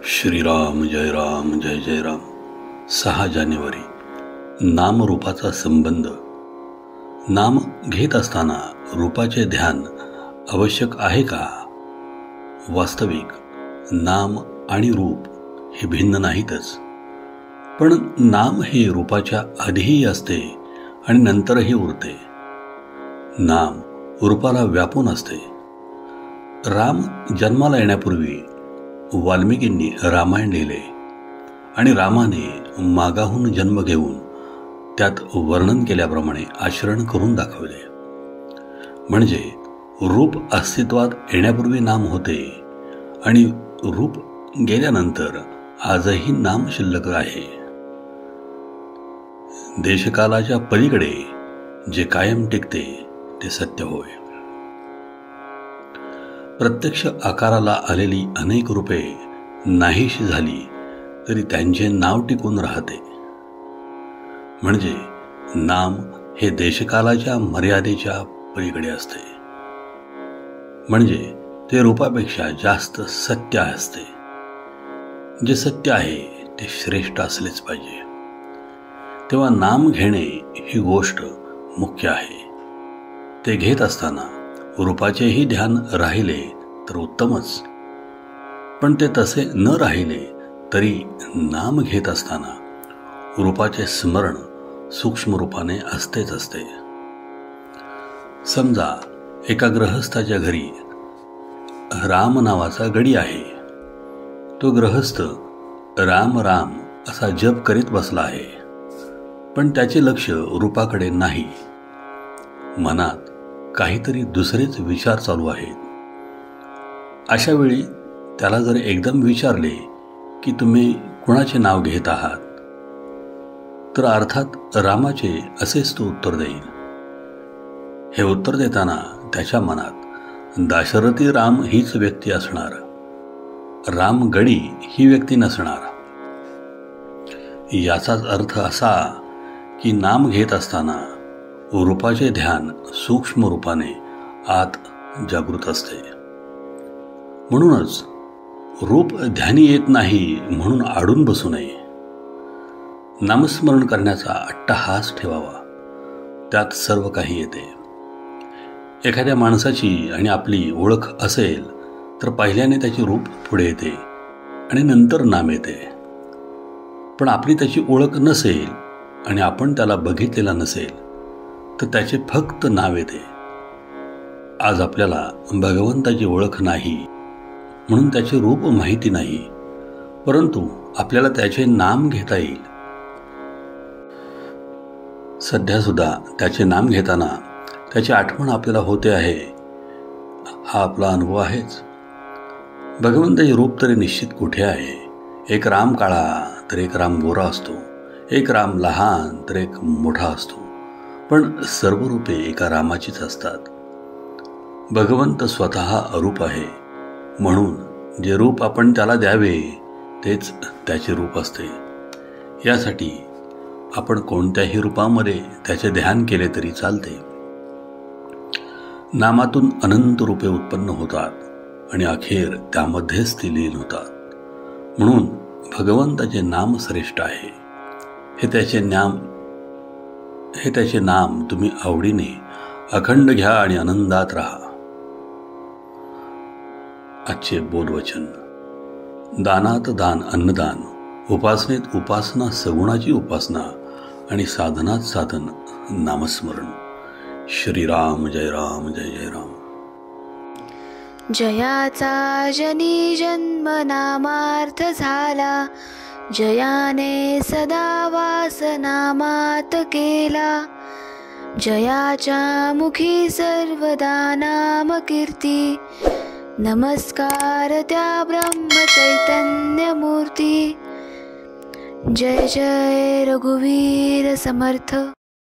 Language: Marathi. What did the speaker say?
श्रीराम जय जय राम. 6 जानेवारी. नामरूपाचा संबंध. नाम घेत असताना रूपाचे ध्यान आवश्यक आहे का? वास्तविक नाम आणि रूप हे भिन्न नाहीतच, पण नाम हे रूपाच्या आधीही असते आणि नंतरही उरते. नाम रूपाला व्यापून असते. राम जन्माला येण्यापूर्वी वाल्मिकींनी रामायण लिहिले आणि रामाने मागाहून जन्म घेऊन त्यात वर्णन केल्याप्रमाणे आचरण करून दाखवले. म्हणजे रूप अस्तित्वात येण्यापूर्वी नाम होते आणि रूप गेल्यानंतर आजही नाम शिल्लक आहे. देशकालाच्या पलीकडे जे कायम टिकते ते सत्य होय. प्रत्यक्ष आकाराला आलेली अनेक रूपे नाहीशी झाली तरी त्यांचे नाव टिकून राहते. म्हणजे नाम हे देशकालाच्या मर्यादेच्या पलीकडे असते. म्हणजे ते रूपापेक्षा जास्त सत्य असते. जे सत्य आहे ते श्रेष्ठ असलेच पाहिजे. तेव्हा नाम घेणे ही गोष्ट मुख्य आहे. ते घेत असताना रूपाचेही ध्यान राहिले तर उत्तमच, पण ते तसे न राहिले तरी नाम घेत असताना रूपाचे स्मरण सूक्ष्म रूपाने असतेच असते. समजा एका गृहस्थाच्या घरी राम नावाचा गडी आहे. तो गृहस्थ राम राम असा जप करीत बसला आहे, पण त्याचे लक्ष रूपाकडे नाही. मनात काहीतरी दुसरेच विचार चालू आहेत. अशा वेळी त्याला जर एकदम विचारले की तुम्ही कुणाचे नाव घेत आहात, तर अर्थात रामाचे असेच तो उत्तर देईल. हे उत्तर देताना त्याच्या मनात दाशरथी राम हीच व्यक्ती असणार, राम गडी ही व्यक्ती नसणार. याचाच अर्थ असा की नाम घेत असताना रूपाचे ध्यान सूक्ष्म रूपाने आत जागृत असते. म्हणूनच रूप ध्यानी येत नाही म्हणून आडून बसू नये. नामस्मरण करण्याचा अट्टहास ठेवावा. त्यात सर्व काही येते. एखाद्या माणसाची आणि आपली ओळख असेल तर पहिल्याने त्याचे रूप पुढे येते आणि नंतर नाम येते. पण आपली त्याची ओळख नसेल आणि आपण त्याला बघितलेला नसेल तर त्याचे फक्त नाव येते. आज आपल्याला भगवंताची ओळख नाही म्हणून त्याचे रूप माहिती नाही, परंतु आपल्याला त्याचे नाम घेता येईल. सध्या सुद्धा त्याचे नाम घेताना त्याची आठवण आपल्याला होते आहे. हा आपला अनुभव आहेच. भगवंताचे रूप तरी निश्चित कुठे आहे? एक राम काळा तर एक राम गोरा असतो, एक राम लहान तर एक मोठा असतो, पण सर्व रूपे एका रामाचीच असतात. भगवंत स्वतः अरूप आहे, म्हणून जे रूप आपण त्याला द्यावे तेच त्याचे रूप असते. यासाठी आपण कोणत्याही रूपामध्ये त्याचे ध्यान केले तरी चालते. नामातून अनंत रूपे उत्पन्न होतात आणि अखेर त्यामध्येच ती लीन होतात. म्हणून भगवंताचे नाम श्रेष्ठ आहे. हे त्याचे नाम तुम्ही आवडीने अखंड घ्या आणि आनंदात राहा. आजचे बोधवचन. दानात दान अन्नदान, उपासनेत उपासना सगुणाची उपासना आणि साधनात साधन नामस्मरण. श्रीराम जय जय राम. जयाचा जनी जन्म नामार्थ झाला, जयाने सदा वास नामात केला. जयाच्या मुखी सर्वदा नाम कीर्ती, नमस्कार त्या ब्रह्म चैतन्य मूर्ती. जय जय रघुवीर समर्थ.